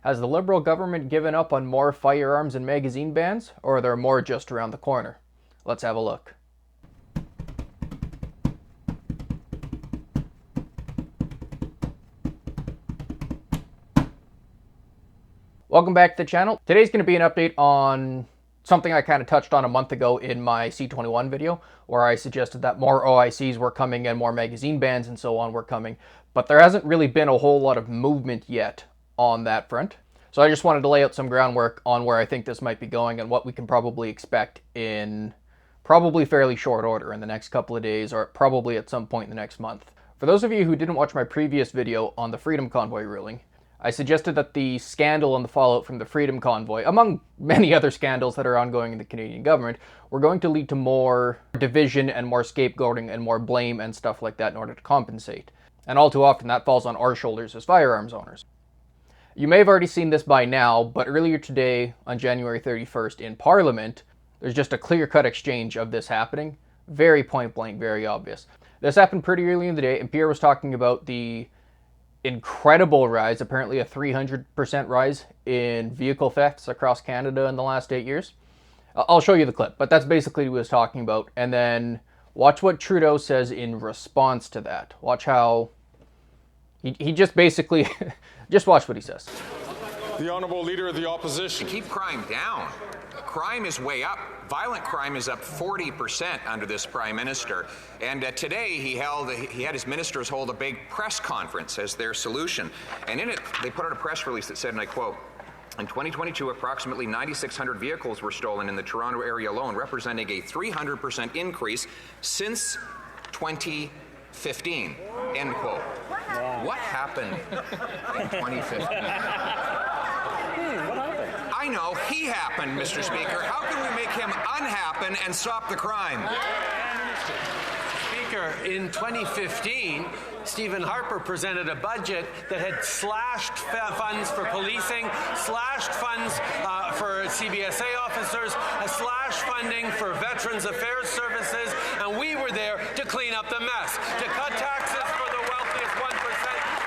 Has the Liberal government given up on more firearms and magazine bans, or are there more just around the corner? Let's have a look. Welcome back to the channel. Today's going to be an update on something I kind of touched on a month ago in my C21 video, where I suggested that more OICs were coming and more magazine bans and so on were coming, but there hasn't really been a whole lot of movement yet on that front. So I just wanted to lay out some groundwork on where I think this might be going and what we can probably expect in probably fairly short order in the next couple of days, or probably at some point in the next month. For those of you who didn't watch my previous video on the Freedom Convoy ruling, I suggested that the scandal and the fallout from the Freedom Convoy, among many other scandals that are ongoing in the Canadian government, were going to lead to more division and more scapegoating and more blame and stuff like that in order to compensate. And all too often that falls on our shoulders as firearms owners. You may have already seen this by now, but earlier today, on January 31st in Parliament, there's just a clear-cut exchange of this happening. Very point-blank, very obvious. This happened pretty early in the day, and Pierre was talking about the incredible rise, apparently a 300% rise in vehicle thefts across Canada in the last 8 years. I'll show you the clip, but that's basically what he was talking about. And then watch what Trudeau says in response to that. Watch how he just basically, just watch what he says. The Honourable Leader of the Opposition. Keep crime down. Crime is way up. Violent crime is up 40% under this Prime Minister. And today he had his ministers hold a big press conference as their solution. And in it, they put out a press release that said, and I quote, "In 2022, approximately 9,600 vehicles were stolen in the Toronto area alone, representing a 300% increase since 2015. End quote. Wow. What happened in 2015? I know, he happened, Mr. Speaker. How can we make him unhappen and stop the crime? Speaker, in 2015, Stephen Harper presented a budget that had slashed funds for policing, slashed funds for CBSA officers, slashed funding for Veterans Affairs Services, and we were there to clean up the mess, to cut taxes for the wealthiest 1%,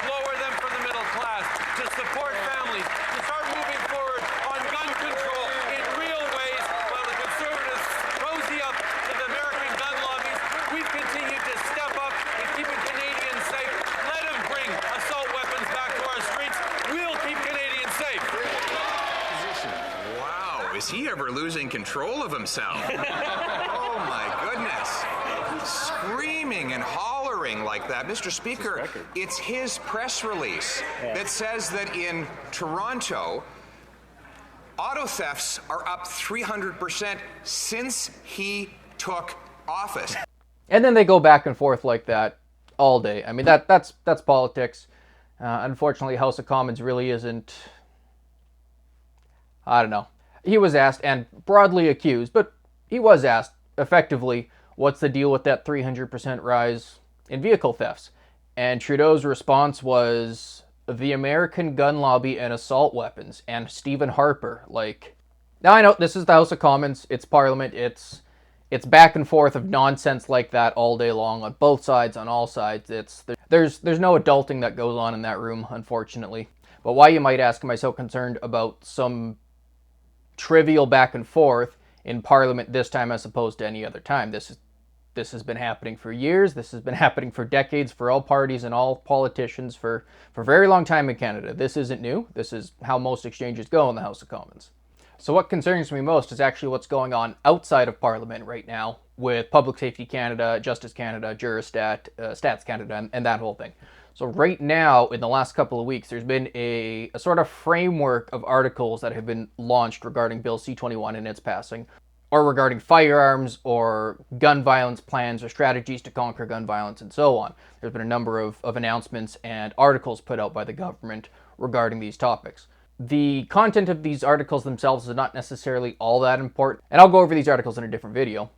lower them for the middle class, to support families, to start moving forward on gun control in real ways while the Conservatives cozy up to the American gun lobbies. We've continued to step up and keeping Canadians safe. Let them bring assault weapons back to our streets. We'll keep Canadians safe. Wow, is he ever losing control of himself? Oh my goodness. Screaming and hollering like that. Mr. Speaker, it's his press release that says that in Toronto, auto thefts are up 300% since he took office. And then they go back and forth like that all day. I mean, that's politics. Unfortunately, House of Commons really isn't, I don't know. He was asked, and broadly accused, but he was asked effectively, what's the deal with that 300% rise in vehicle thefts? And Trudeau's response was the American gun lobby and assault weapons and Stephen Harper. Like, now I know this is the House of Commons, it's Parliament, it's back and forth of nonsense like that all day long on both sides, on all sides. There's no adulting that goes on in that room, unfortunately. But why, you might ask, am I so concerned about some trivial back and forth in Parliament this time as opposed to any other time? This has been happening for years. This has been happening for decades for all parties and all politicians for a very long time in Canada. This isn't new. This is how most exchanges go in the House of Commons. So what concerns me most is actually what's going on outside of Parliament right now with Public Safety Canada, Justice Canada, Juristat, Stats Canada, and that whole thing. So right now, in the last couple of weeks, there's been a sort of framework of articles that have been launched regarding Bill C-21 and its passing, or regarding firearms or gun violence plans or strategies to conquer gun violence and so on. There's been a number of announcements and articles put out by the government regarding these topics. The content of these articles themselves is not necessarily all that important, and I'll go over these articles in a different video.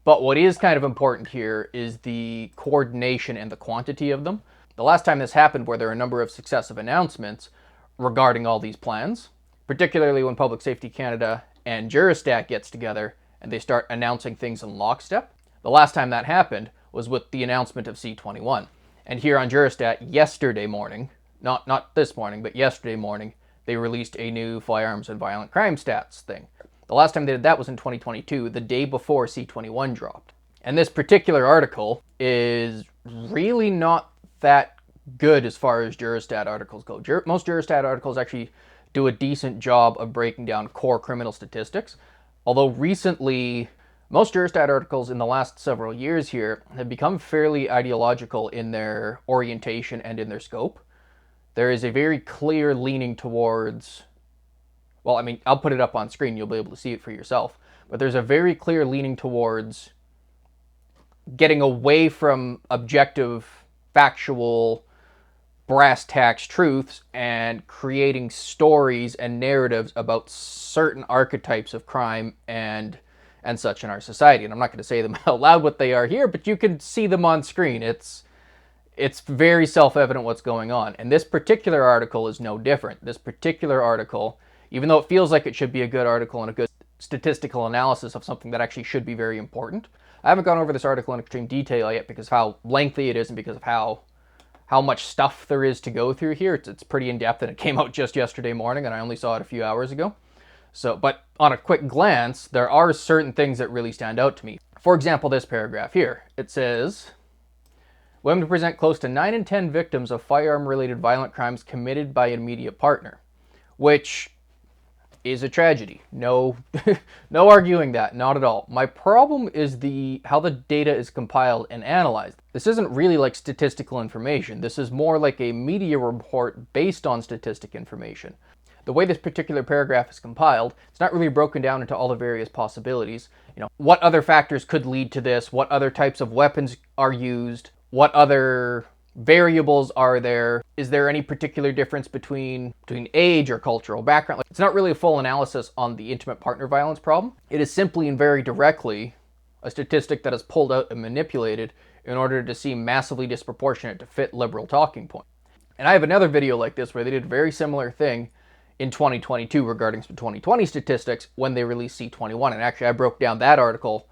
But what is kind of important here is the coordination and the quantity of them. The last time this happened, where there were a number of successive announcements regarding all these plans, particularly when Public Safety Canada and Juristat gets together and they start announcing things in lockstep. The last time that happened was with the announcement of C-21. And here on Juristat yesterday morning, not this morning, but yesterday morning, they released a new firearms and violent crime stats thing. The last time they did that was in 2022, the day before C21 dropped. And this particular article is really not that good as far as Juristat articles go. Most Juristat articles actually do a decent job of breaking down core criminal statistics. Although recently, most Juristat articles in the last several years here have become fairly ideological in their orientation and in their scope. There is a very clear leaning towards, well, I mean, I'll put it up on screen, you'll be able to see it for yourself, but there's a very clear leaning towards getting away from objective, factual, brass tacks truths and creating stories and narratives about certain archetypes of crime and such in our society. And I'm not going to say them out loud what they are here, but you can see them on screen. It's very self-evident what's going on. And this particular article is no different. This particular article, even though it feels like it should be a good article and a good statistical analysis of something that actually should be very important, I haven't gone over this article in extreme detail yet because of how lengthy it is and because of how much stuff there is to go through here. It's pretty in-depth, and it came out just yesterday morning, and I only saw it a few hours ago. So, but on a quick glance, there are certain things that really stand out to me. For example, this paragraph here. It says, women present close to 9 in 10 victims of firearm-related violent crimes committed by an immediate partner, which is a tragedy. No, no arguing that, not at all. My problem is how the data is compiled and analyzed. This isn't really like statistical information. This is more like a media report based on statistic information. The way this particular paragraph is compiled, it's not really broken down into all the various possibilities. You know, what other factors could lead to this? What other types of weapons are used? What other variables are there? Is there any particular difference between age or cultural background? Like, it's not really a full analysis on the intimate partner violence problem. It is simply and very directly a statistic that is pulled out and manipulated in order to seem massively disproportionate to fit liberal talking points. And I have another video like this where they did a very similar thing in 2022 regarding some 2020 statistics when they released C21. And actually I broke down that article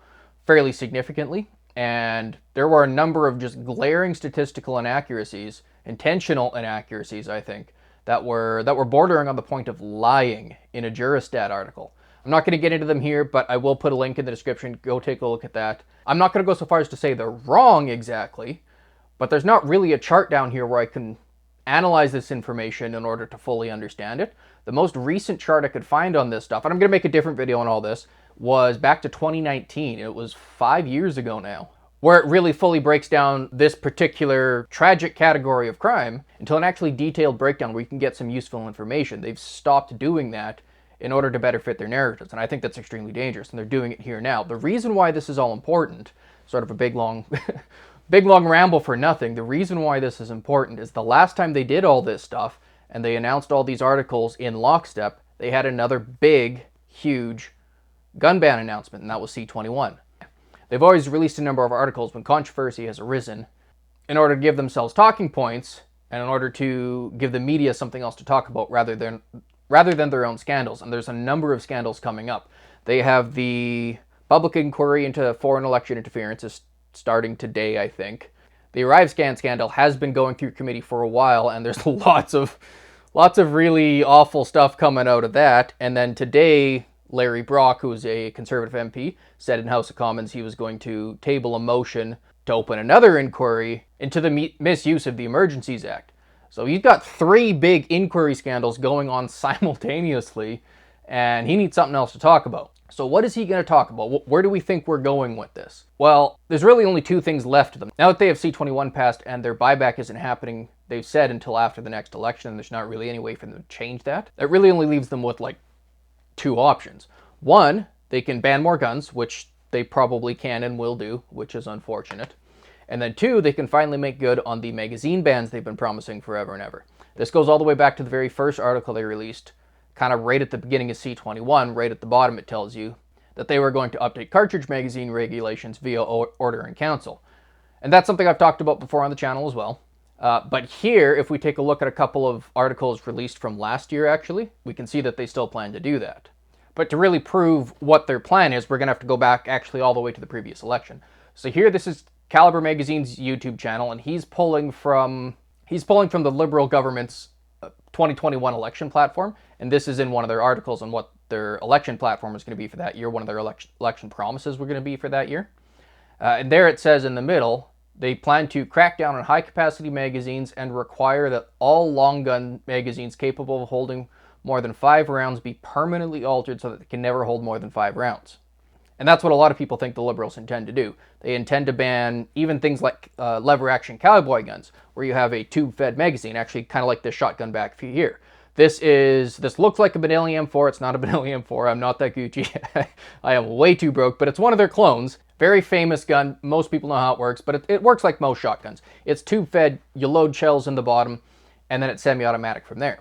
fairly significantly. And there were a number of just glaring statistical inaccuracies, intentional inaccuracies, I think, that were bordering on the point of lying in a Juristat article. I'm not going to get into them here, but I will put a link in the description. Go take a look at that. I'm not going to go so far as to say they're wrong exactly, but there's not really a chart down here where I can analyze this information in order to fully understand it. The most recent chart I could find on this stuff, and I'm going to make a different video on all this, was back to 2019. It was 5 years ago now, where it really fully breaks down this particular tragic category of crime into an actually detailed breakdown where you can get some useful information. They've stopped doing that in order to better fit their narratives, and I think that's extremely dangerous, and they're doing it here now. The reason why this is all important, sort of a big long ramble for nothing, the reason why this is important is the last time they did all this stuff and they announced all these articles in lockstep, they had another big, huge gun ban announcement, and that was C21. They've always released a number of articles when controversy has arisen in order to give themselves talking points and in order to give the media something else to talk about rather than their own scandals. And there's a number of scandals coming up. They have the public inquiry into foreign election interference is starting today, I think. The ArriveScan scandal has been going through committee for a while, and there's lots of really awful stuff coming out of that. And then today, Larry Brock, who is a Conservative MP, said in House of Commons he was going to table a motion to open another inquiry into the misuse of the Emergencies Act. So he's got 3 big inquiry scandals going on simultaneously, and he needs something else to talk about. So what is he going to talk about? Where do we think we're going with this? Well, there's really only 2 things left to them. Now that they have C21 passed and their buyback isn't happening, they've said, until after the next election, and there's not really any way for them to change that. That really only leaves them with like 2 options. 1, they can ban more guns, which they probably can and will do, which is unfortunate. And then 2, they can finally make good on the magazine bans they've been promising forever and ever. This goes all the way back to the very first article they released, kind of right at the beginning of C21. Right at the bottom it tells you that they were going to update cartridge magazine regulations via order in council. And that's something I've talked about before on the channel as well. But here, if we take a look at a couple of articles released from last year, actually, we can see that they still plan to do that. But to really prove what their plan is, we're going to have to go back actually all the way to the previous election. So here, this is Caliber Magazine's YouTube channel, and he's pulling from the Liberal government's 2021 election platform, and this is in one of their articles on what their election platform is going to be for that year, one of their election promises were going to be for that year. And there it says in the middle, they plan to crack down on high-capacity magazines and require that all long gun magazines capable of holding more than 5 rounds be permanently altered so that they can never hold more than 5 rounds. And that's what a lot of people think the Liberals intend to do. They intend to ban even things like lever-action cowboy guns, where you have a tube-fed magazine, actually kind of like this shotgun back here. This looks like a Benelli M4. It's not a Benelli M4. I'm not that Gucci. I am way too broke, but it's one of their clones. Very famous gun. Most people know how it works, but it works like most shotguns. It's tube-fed. You load shells in the bottom, and then it's semi-automatic from there.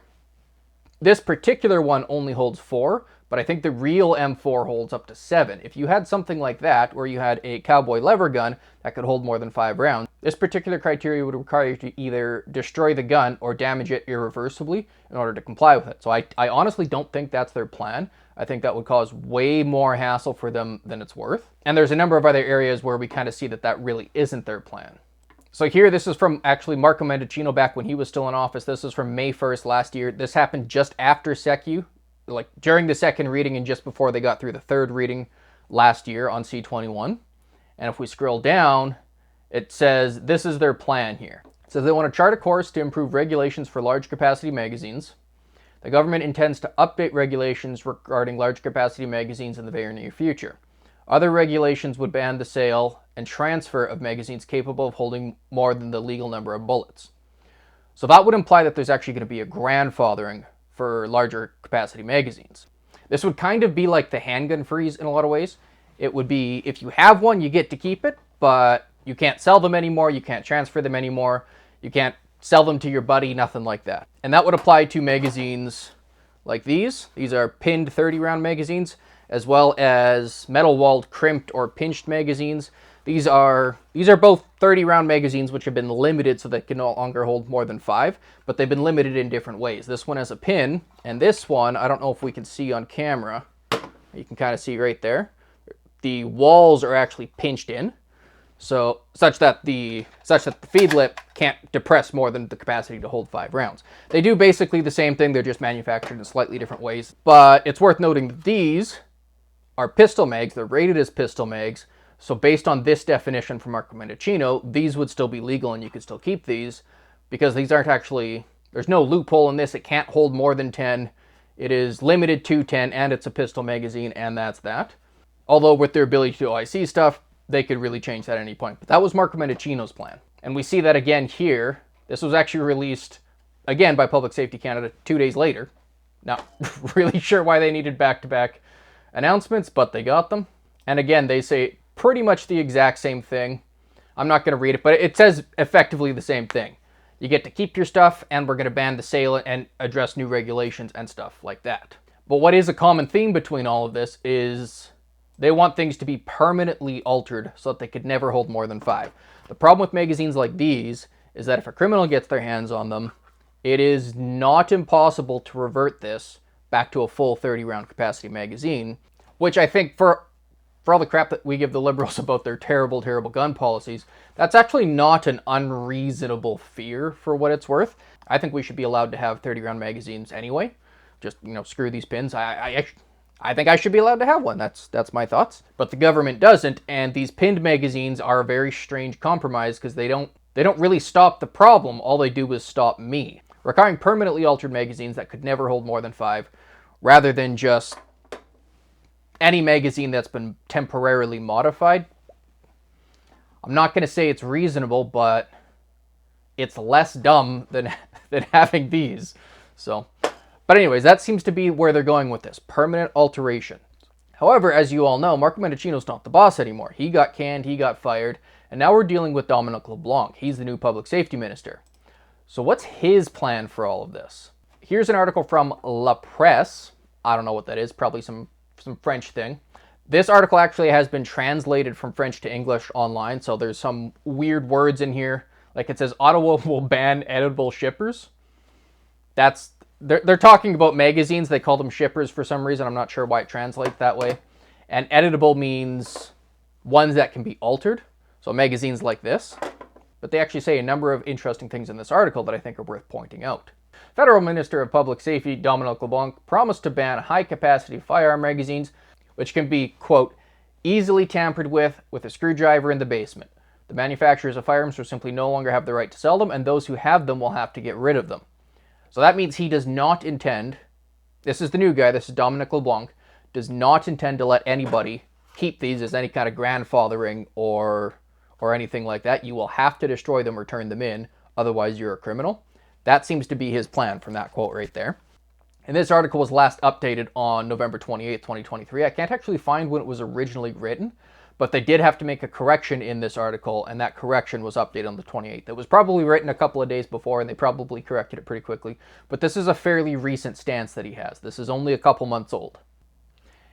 This particular one only holds 4, but I think the real M4 holds up to 7. If you had something like that, where you had a cowboy lever gun that could hold more than 5 rounds, this particular criteria would require you to either destroy the gun or damage it irreversibly in order to comply with it. So I honestly don't think that's their plan. I think that would cause way more hassle for them than it's worth. And there's a number of other areas where we kind of see that that really isn't their plan. So here, this is from actually Marco Mendicino back when he was still in office. This is from May 1st last year. This happened just after SECU, like during the second reading and just before they got through the third reading last year on C-21. And if we scroll down, it says this is their plan here. It says they want to chart a course to improve regulations for large capacity magazines. The government intends to update regulations regarding large capacity magazines in the very near future. Other regulations would ban the sale and transfer of magazines capable of holding more than the legal number of bullets. So that would imply that there's actually going to be a grandfathering for larger capacity magazines. This would kind of be like the handgun freeze in a lot of ways. It would be, if you have one, you get to keep it, but you can't sell them anymore, you can't transfer them anymore, you can't sell them to your buddy, nothing like that. And that would apply to magazines like these. These are pinned 30-round magazines, as well as metal-walled crimped or pinched magazines. These are both 30-round magazines which have been limited so they can no longer hold more than 5, but they've been limited in different ways. This one has a pin, and this one, I don't know if we can see on camera. You can kind of see right there. The walls are actually pinched in, so such that the feed lip can't depress more than the capacity to hold 5 rounds. They do basically the same thing, they're just manufactured in slightly different ways. But it's worth noting that these are pistol mags, they're rated as pistol mags, so based on this definition from Marco Mendicino, these would still be legal and you could still keep these, because these aren't actually, there's no loophole in this, it can't hold more than 10, it is limited to 10, and it's a pistol magazine, and that's that. Although with their ability to do OIC stuff, they could really change that at any point. But that was Marco Mendicino's plan. And we see that again here. This was actually released, again, by Public Safety Canada 2 days later. Not really sure why they needed back-to-back announcements, but they got them. And again, they say pretty much the exact same thing. I'm not going to read it, but it says effectively the same thing. You get to keep your stuff, and we're going to ban the sale and address new regulations and stuff like that. But what is a common theme between all of this is they want things to be permanently altered so that they could never hold more than 5. The problem with magazines like these is that if a criminal gets their hands on them, it is not impossible to revert this back to a full 30-round capacity magazine, which I think for all the crap that we give the Liberals about their terrible, terrible gun policies, that's actually not an unreasonable fear for what it's worth. I think we should be allowed to have 30-round magazines anyway. Just, screw these pins. I think I should be allowed to have one. That's my thoughts. But the government doesn't, and these pinned magazines are a very strange compromise because they don't really stop the problem. All they do is stop me. Requiring permanently altered magazines that could never hold more than 5, rather than just any magazine that's been temporarily modified. I'm not going to say it's reasonable, but it's less dumb than having these. So, but anyways, that seems to be where they're going with this. Permanent alteration. However, as you all know, Marco Mendicino's not the boss anymore. He got canned, he got fired, and now we're dealing with Dominic LeBlanc. He's the new public safety minister. So what's his plan for all of this? Here's an article from La Presse. I don't know what that is, probably some French thing. This article actually has been translated from French to English online, so there's some weird words in here. Like it says, Ottawa will ban editable shippers. They're talking about magazines. They call them shippers for some reason. I'm not sure why it translates that way. And editable means ones that can be altered. So magazines like this. But they actually say a number of interesting things in this article that I think are worth pointing out. Federal Minister of Public Safety Dominic LeBlanc promised to ban high-capacity firearm magazines, which can be, quote, easily tampered with a screwdriver in the basement. The manufacturers of firearms will simply no longer have the right to sell them, and those who have them will have to get rid of them. So that means he does not intend, this is the new guy, this is Dominic LeBlanc, does not intend to let anybody keep these as any kind of grandfathering or anything like that. You will have to destroy them or turn them in, otherwise you're a criminal. That seems to be his plan from that quote right there. And this article was last updated on November 28th, 2023. I can't actually find when it was originally written, but they did have to make a correction in this article, and that correction was updated on the 28th. It was probably written a couple of days before, and they probably corrected it pretty quickly. But this is a fairly recent stance that he has. This is only a couple months old.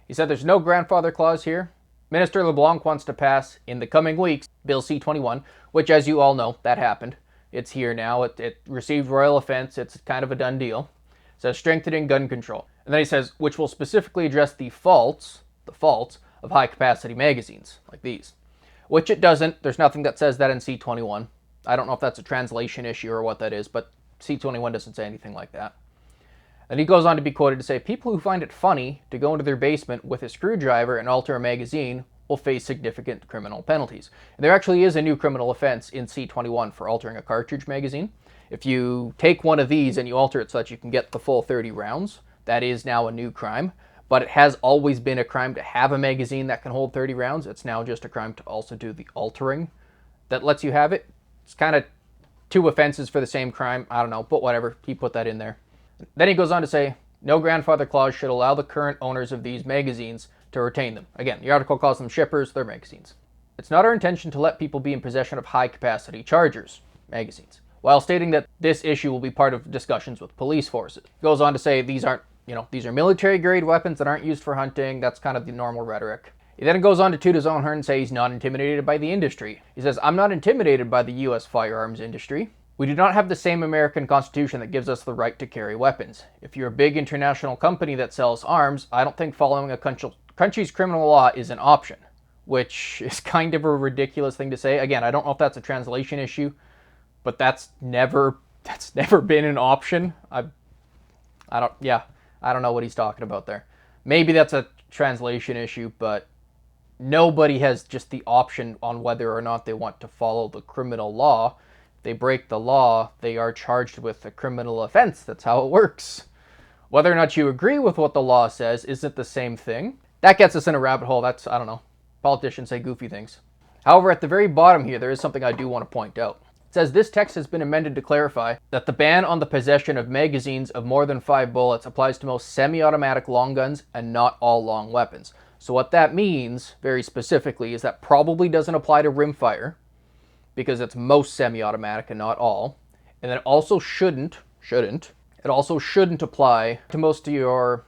He said there's no grandfather clause here. Minister LeBlanc wants to pass, in the coming weeks, Bill C-21, which, as you all know, that happened. It's here now. It received royal offense. It's kind of a done deal. It says strengthening gun control. And then he says, which will specifically address the faults of high-capacity magazines, like these. Which it doesn't. There's nothing that says that in C-21. I don't know if that's a translation issue or what that is, but C-21 doesn't say anything like that. And he goes on to be quoted to say, people who find it funny to go into their basement with a screwdriver and alter a magazine will face significant criminal penalties. And there actually is a new criminal offense in C-21 for altering a cartridge magazine. If you take one of these and you alter it so that you can get the full 30 rounds, that is now a new crime. But it has always been a crime to have a magazine that can hold 30 rounds. It's now just a crime to also do the altering that lets you have it. It's kind of two offenses for the same crime. I don't know, but whatever. He put that in there. Then he goes on to say, no grandfather clause should allow the current owners of these magazines to retain them. Again, the article calls them shippers, they're magazines. It's not our intention to let people be in possession of high-capacity chargers, magazines, while stating that this issue will be part of discussions with police forces. He goes on to say these aren't, these are military-grade weapons that aren't used for hunting. That's kind of the normal rhetoric. He then goes on to toot his own horn and say he's not intimidated by the industry. He says, I'm not intimidated by the U.S. firearms industry. We do not have the same American Constitution that gives us the right to carry weapons. If you're a big international company that sells arms, I don't think following a country's criminal law is an option, which is kind of a ridiculous thing to say. Again, I don't know if that's a translation issue, but that's never been an option. I don't know what he's talking about there. Maybe that's a translation issue, but nobody has just the option on whether or not they want to follow the criminal law. They break the law, they are charged with a criminal offense. That's how it works. Whether or not you agree with what the law says isn't the same thing. That gets us in a rabbit hole. That's, I don't know. Politicians say goofy things. However, at the very bottom here, there is something I do want to point out. It says this text has been amended to clarify that the ban on the possession of magazines of more than 5 bullets applies to most semi-automatic long guns and not all long weapons. So what that means, very specifically, is that probably doesn't apply to rimfire, because it's most semi-automatic and not all. And then it also shouldn't apply to most of your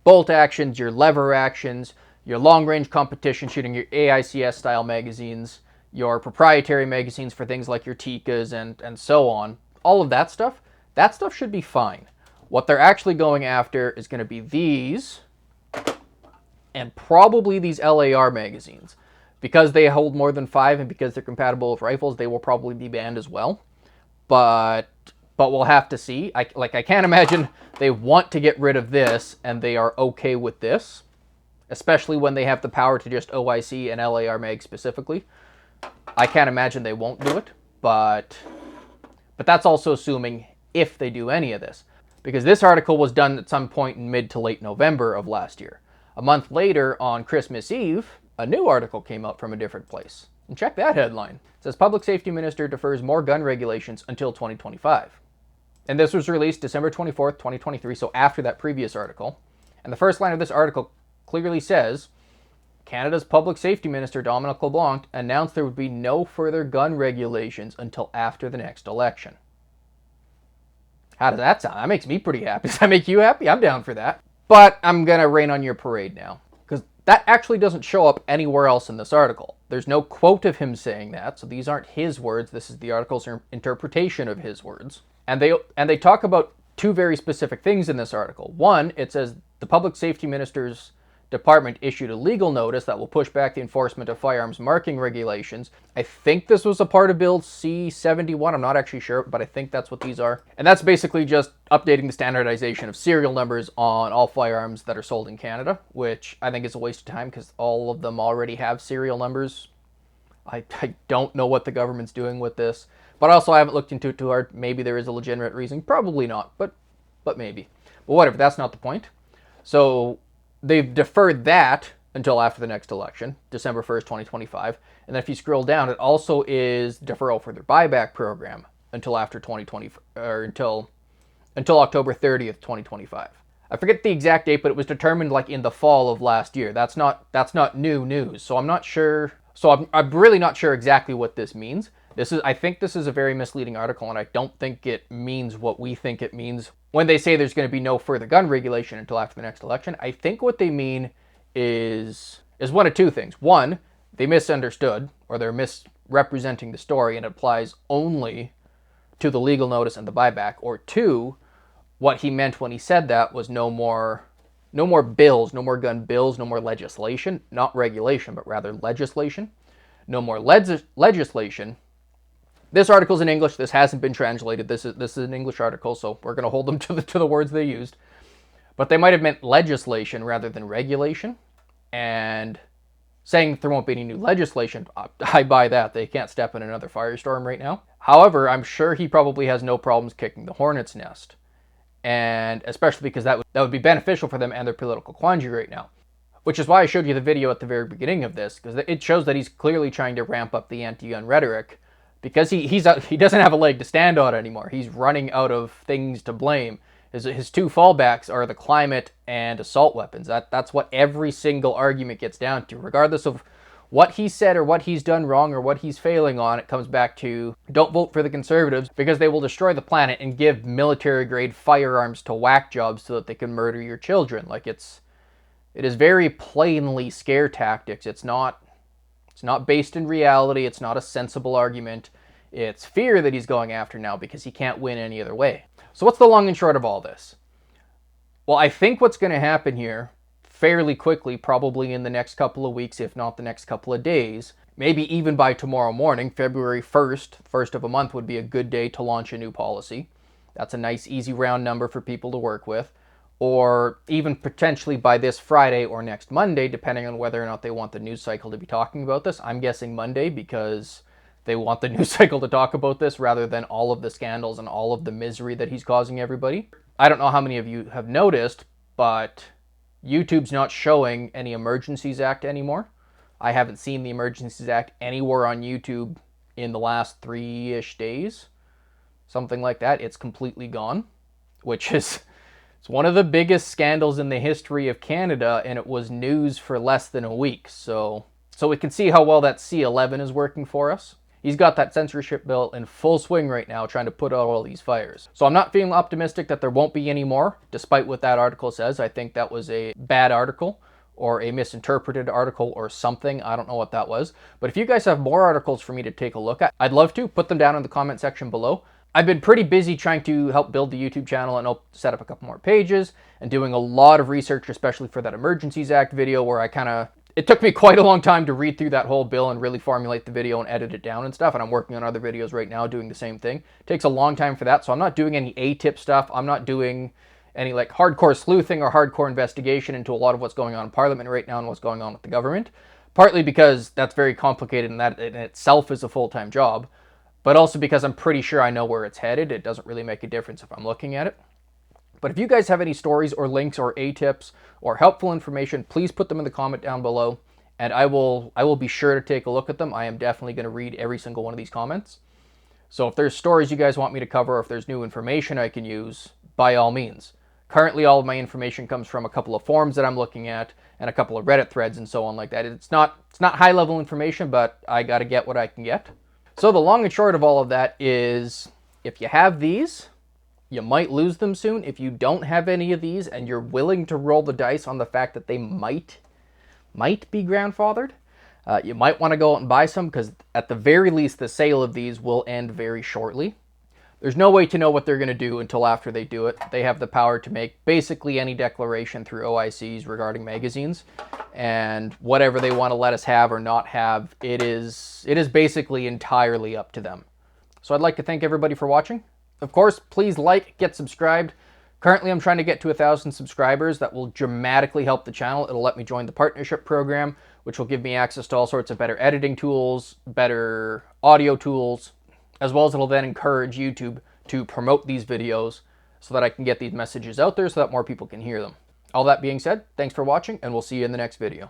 bolt actions, your lever actions, your long-range competition shooting, your AICS style magazines, your proprietary magazines for things like your Tikas and so on. All of that stuff should be fine. What they're actually going after is going to be these, and probably these LAR magazines. Because they hold more than 5 and because they're compatible with rifles, they will probably be banned as well. But we'll have to see. I can't imagine they want to get rid of this and they are okay with this. Especially when they have the power to just OIC and LAR mag specifically. I can't imagine they won't do it. But that's also assuming if they do any of this. Because this article was done at some point in mid to late November of last year. A month later, on Christmas Eve, a new article came out from a different place. And check that headline. It says, Public Safety Minister defers more gun regulations until 2025. And this was released December 24th, 2023, so after that previous article. And the first line of this article clearly says, Canada's Public Safety Minister Dominic LeBlanc announced there would be no further gun regulations until after the next election. How does that sound? That makes me pretty happy. Does that make you happy? I'm down for that. But I'm going to rain on your parade now. Because that actually doesn't show up anywhere else in this article. There's no quote of him saying that, so these aren't his words. This is the article's interpretation of his words. And they talk about two very specific things in this article. One, it says the Public Safety Minister's Department issued a legal notice that will push back the enforcement of firearms marking regulations. I think this was a part of Bill C-71. I'm not actually sure, but I think that's what these are. And that's basically just updating the standardization of serial numbers on all firearms that are sold in Canada, which I think is a waste of time because all of them already have serial numbers. I don't know what the government's doing with this, but also I haven't looked into it too hard. Maybe there is a legitimate reason. Probably not, but maybe. But whatever, that's not the point. So they've deferred that until after the next election, December 1st, 2025. And then if you scroll down, it also is deferral for their buyback program until after 2020, or until October 30th, 2025. I forget the exact date, but it was determined like in the fall of last year. That's not new news. So I'm not sure. So I'm really not sure exactly what this means. I think this is a very misleading article, and I don't think it means what we think it means when they say there's going to be no further gun regulation until after the next election. I think what they mean is one of two things. One, they misunderstood, or they're misrepresenting the story, and it applies only to the legal notice and the buyback. Or two, what he meant when he said that was no more bills, no more gun bills, no more legislation, not regulation, but rather legislation. No more legislation. This article's in English. This hasn't been translated. This is an English article, so we're going to hold them to the words they used. But they might have meant legislation rather than regulation. And saying that there won't be any new legislation, I buy that. They can't step in another firestorm right now. However, I'm sure he probably has no problems kicking the hornet's nest. And especially because that would be beneficial for them and their political quandary right now. Which is why I showed you the video at the very beginning of this, because it shows that he's clearly trying to ramp up the anti-gun rhetoric, because he doesn't have a leg to stand on anymore. He's running out of things to blame. His two fallbacks are the climate and assault weapons. That's what every single argument gets down to. Regardless of what he said or what he's done wrong or what he's failing on, it comes back to don't vote for the Conservatives because they will destroy the planet and give military-grade firearms to whack jobs so that they can murder your children. Like it is very plainly scare tactics. It's not based in reality. It's not a sensible argument. It's fear that he's going after now because he can't win any other way. So what's the long and short of all this? Well, I think what's going to happen here fairly quickly, probably in the next couple of weeks, if not the next couple of days, maybe even by tomorrow morning, February 1st, first of a month would be a good day to launch a new policy. That's a nice, easy round number for people to work with. Or even potentially by this Friday or next Monday, depending on whether or not they want the news cycle to be talking about this. I'm guessing Monday because they want the news cycle to talk about this rather than all of the scandals and all of the misery that he's causing everybody. I don't know how many of you have noticed, but YouTube's not showing any Emergencies Act anymore. I haven't seen the Emergencies Act anywhere on YouTube in the last 3-ish days. Something like that. It's completely gone, which is... It's one of the biggest scandals in the history of Canada, and it was news for less than a week. So we can see how well that C11 is working for us. He's got that censorship bill in full swing right now, trying to put out all these fires. So I'm not feeling optimistic that there won't be any more, despite what that article says. I think that was a bad article, or a misinterpreted article, or something. I don't know what that was. But if you guys have more articles for me to take a look at, I'd love to. Put them down in the comment section below. I've been pretty busy trying to help build the YouTube channel and set up a couple more pages and doing a lot of research, especially for that Emergencies Act video where it took me quite a long time to read through that whole bill and really formulate the video and edit it down and stuff. And I'm working on other videos right now doing the same thing. It takes a long time for that. So I'm not doing any A-tip stuff. I'm not doing any like hardcore sleuthing or hardcore investigation into a lot of what's going on in Parliament right now and what's going on with the government. Partly because that's very complicated and that in itself is a full-time job. But also because I'm pretty sure I know where it's headed. It doesn't really make a difference if I'm looking at it. But if you guys have any stories or links or A-tips or helpful information, please put them in the comment down below. And I will be sure to take a look at them. I am definitely going to read every single one of these comments. So if there's stories you guys want me to cover, or if there's new information I can use, by all means. Currently, all of my information comes from a couple of forums that I'm looking at and a couple of Reddit threads and so on like that. It's not high-level information, but I got to get what I can get. So the long and short of all of that is, if you have these, you might lose them soon. If you don't have any of these and you're willing to roll the dice on the fact that they might be grandfathered, you might want to go out and buy some because at the very least the sale of these will end very shortly. There's no way to know what they're going to do until after they do it. They have the power to make basically any declaration through OICs regarding magazines, and whatever they want to let us have or not have, it is basically entirely up to them. So I'd like to thank everybody for watching. Of course, please like, get subscribed. Currently, I'm trying to get to 1,000 subscribers. That will dramatically help the channel. It'll let me join the partnership program, which will give me access to all sorts of better editing tools, better audio tools, as well as it'll then encourage YouTube to promote these videos so that I can get these messages out there so that more people can hear them. All that being said, thanks for watching, and we'll see you in the next video.